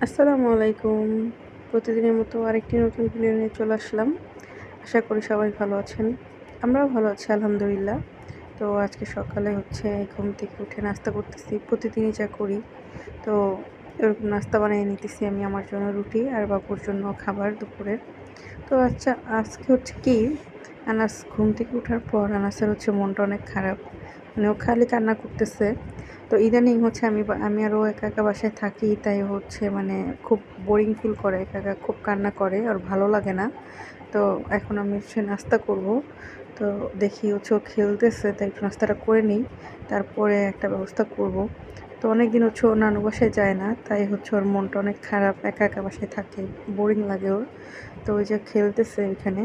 আসসালামু আলাইকুম। প্রতিদিনের মতো আরেকটি নতুন ভিডিও নিয়ে চলে আসলাম। আশা করি সবাই ভালো আছেন। আমরাও ভালো আছি আলহামদুলিল্লাহ। তো আজকে সকালে ঘুম থেকে উঠে নাস্তা করতেছি। প্রতিদিনই যা করি। তো এরকম নাস্তা বানিয়ে নিতেছি আমি আমার জন্য রুটি আর বাবুর জন্য খাবার দুপুরের। তো আচ্ছা আজকে কি আনাস ঘুম থেকে ওঠার পর আনাসের মনটা অনেক খারাপ। মানে ও খালি কান্না করতেছে। তো ইদানিং আমি আরও একা একা বাসায় থাকি, তাই মানে খুব বোরিং ফিল করে, একা একা খুব কান্না করে, আর ভালো লাগে না। তো এখন আমি নাস্তা করব। তো দেখি ও খেলতেছে, তাই একটু নাস্তাটা করে নিই, তারপরে একটা ব্যবস্থা করব। তো অনেক দিন ও নানু বাসায় যায় না, তাই ওর মনটা অনেক খারাপ, একা একা বাসায় থাকে, বোরিং লাগে ওর। তো ওই যে খেলতেছে এখানে,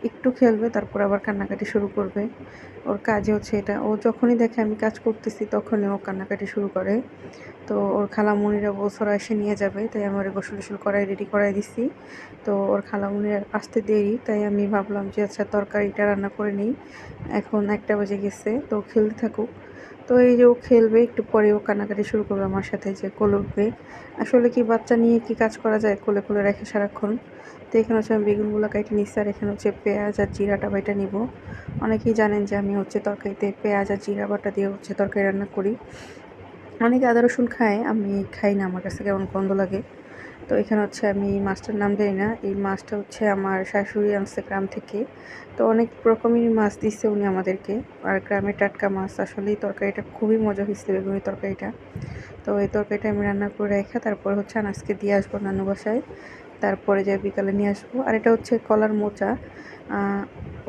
একটু খেলবে তারপর আবার কান্নাকাটি শুরু করবে। ওর কাজে এটা, ও যখনই দেখে আমি কাজ করতেছি তখনই ও কান্নাকাটি শুরু করে। তো ওর খালামণিরা বলছে ওরা এসে নিয়ে যাবে, তাই আমি ওরে গোসল টোসল করাই রেডি করাই দিছি। তো ওর খালামণির আসতে দেরি, তাই আমি ভাবলাম যে আচ্ছা তরকারিটা রান্না করে নিই। এখন 1টা বেজে গেছে, তো খেলতে থাকুক। তো এই যে ও খেলবে, একটু পরে ও কান্নাকাটি শুরু করবে আমার সাথে, যে কোলে উঠবে। আসলে কি বাচ্চা নিয়ে কি কাজ করা যায় কোলে কোলে রেখে সারাক্ষণ। তো এখানে আমি বেগুনগুলো কেটে নিচ্ছি, আর এখানে পেঁয়াজ আর জিরাটা বেটে নিব। অনেকেই জানেন যে আমি তরকারিতে পেঁয়াজ আর জিরা বাটা দিয়ে তরকারি রান্না করি। অনেকে আদা রসুন খায়, আমি খাই না, আমার কাছে কেমন গন্ধ লাগে। তো এখানে আমি মাছটার নাম জানি না। এই মাছটা আমার শাশুড়ি আনছে গ্রাম থেকে। তো অনেক রকমের মাছ দিচ্ছে উনি আমাদেরকে, আর গ্রামের টাটকা মাছ। আসলেই তরকারিটা খুবই মজা হয়েছে, বেগুনি তরকারিটা। তো এই তরকারিটা আমি রান্না করে রেখে তারপর আজকে দিয়ে আসবো নানু বাসায়। তারপরে যে বিকালে নিয়ে আসবো। আর এটা কলার মোচা।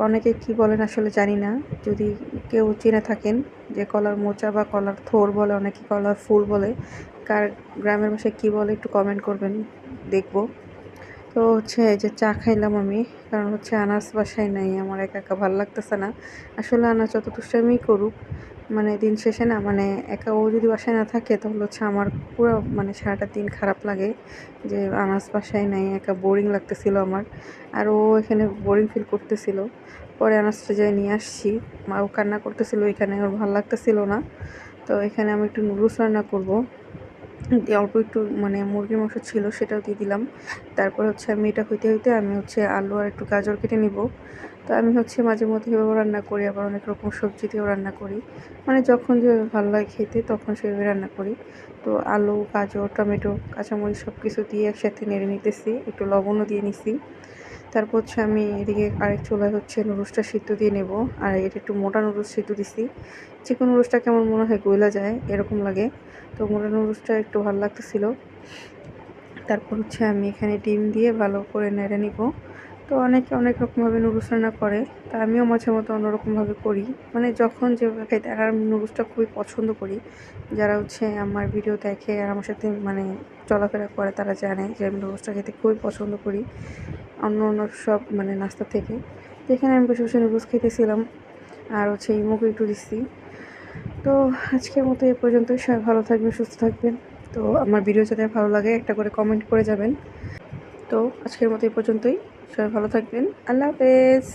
অনেকে কি বলেন আসলে জানি না, যদি কেউ চিনে থাকেন যে কলার মোচা বা কলার থোর বলে, অনেকে কলার ফুল বলে, কার গ্রামের ভাষায় কী বলে একটু কমেন্ট করবেন, দেখব। তো এই যে চা খাইলাম আমি, কারণ আনাস বাসায় নাই, আমার একা একা ভালো লাগতেছে না। আসলে আনাস যত দুষ্টামি করুক, মানে দিন শেষে না, মানে একা ও যদি বাসায় না থাকে তাহলে আমার পুরো মানে সারাটা দিন খারাপ লাগে, যে আনাস বাসায় নাই, একা বোরিং লাগতেছিল আমার। আর ও এখানে বোরিং ফিল করতেছিল। পরে আনাসটা যাই নিয়ে আসছি, ও কান্না করতেছিল, এখানে ওর ভালো লাগতেছিল না। তো এখানে আমি একটু নুডলস রান্না করব। অল্প একটু মানে মুরগির মাংস ছিল, সেটাও দিয়ে দিলাম। তারপর আমি এটা হইতে হইতে আমি আলু আর একটু গাজর কেটে নিব। তো আমি মাঝে মধ্যে এভাবেও রান্না করি, আবার অনেক রকম সবজি দিয়েও রান্না করি। মানে যখন যেভাবে ভালো লাগে খেতে তখন সেভাবে রান্না করি। তো আলু, গাজর, টমেটো, কাঁচামরিচ সব কিছু দিয়ে একসাথে নেড়ে নিতেছি, একটু লবণও দিয়ে নিছি। তারপর আমি এদিকে আরেক চুলায় নুডলসটা সিদ্ধ দিয়ে নেব। আর এটা একটু মোটা নুডলস সিদ্ধ দিছি। চিকন নুডলসটা কেমন মনে হয় গইলা যায়, এরকম লাগে। তো মোটা নুডলসটা একটু ভালো লাগতেছিল। তারপর আমি এখানে ডিম দিয়ে ভালো করে নেড়ে নিব। তো অনেকে অনেক রকমভাবে নুডলস রান্না করে, তা আমিও মাঝে মধ্যে অন্যরকমভাবে করি, মানে যখন যেভাবে খাইতে। আর আমি নুডলসটা খুবই পছন্দ করি। যারা আমার ভিডিও দেখে আর আমার সাথে মানে চলাফেরা করে, তারা জানে যে আমি নুডলসটা খেতে খুবই পছন্দ করি অন্য অন্য সব মানে নাস্তা থেকে। তো এখানে আমি বসে বসে নুডলস খেতেছিলাম, আর ইমোকে একটু দিচ্ছি। তো আজকের মতো এ পর্যন্তই। সবাই ভালো থাকবেন, সুস্থ থাকবেন। তো আমার ভিডিও যদি ভালো লাগে একটা করে কমেন্ট করে যাবেন। তো আজকের মতো এই পর্যন্তই। সবাই ভালো থাকবেন। আল্লাহ হাফেজ।